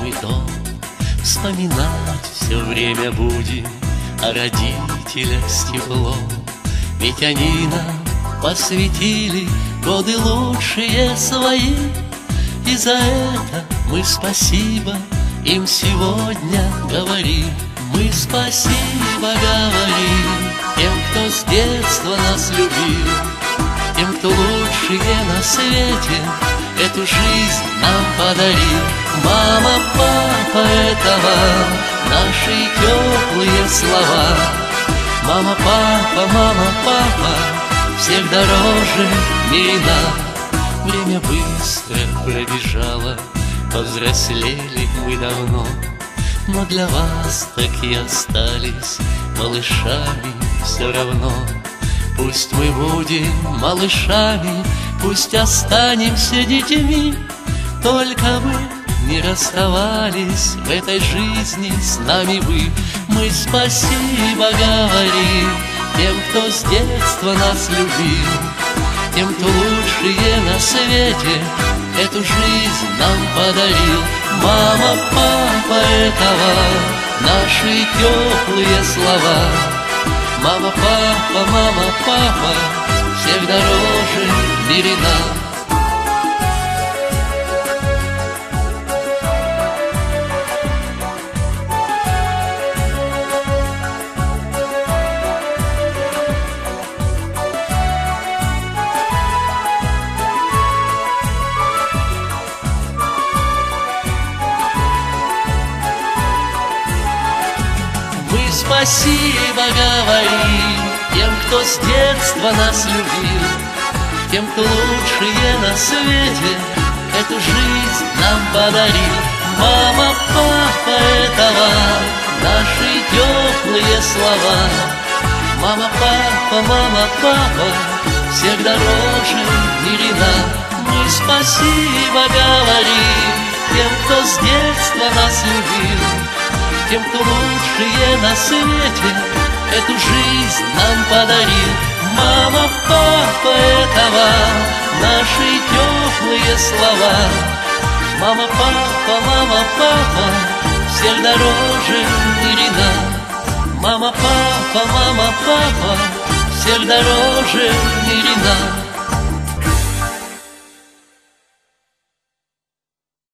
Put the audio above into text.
любимый дом. Вспоминать все время будем о родителях с теплом. Ведь они нам посвятили годы лучшие свои, и за это мы спасибо им сегодня говорим. Мы спасибо говорим тем, кто с детства нас любил, тем, кто лучшие на свете эту жизнь нам подарил. Мама, папа, это вам наши теплые слова. Мама, папа, всех дороже мира. Время быстро пробежало, повзрослели мы давно, но для вас так и остались малышами все равно. Пусть мы будем малышами, пусть останемся детьми, только бы не расставались в этой жизни с нами вы. Мы спасибо говорим тем, кто с детства нас любил, тем, кто лучшие на свете эту жизнь нам подарил. Мама, папа, это вам наши теплые слова. Мама, папа, всех дороже в мире нам. Спасибо говорим тем, кто с детства нас любил, тем, кто лучшие на свете эту жизнь нам подарил. Мама, папа, это вам наши теплые слова. Мама, папа, всех дороже в мире нам. Мы спасибо говорим тем, кто с детства нас любил, тем, кто лучшие на свете эту жизнь нам подарил. Мама, папа, это вам наши теплые слова. Мама, папа, всех дороже в мире нам. Мама, папа, всех дороже в мире нам.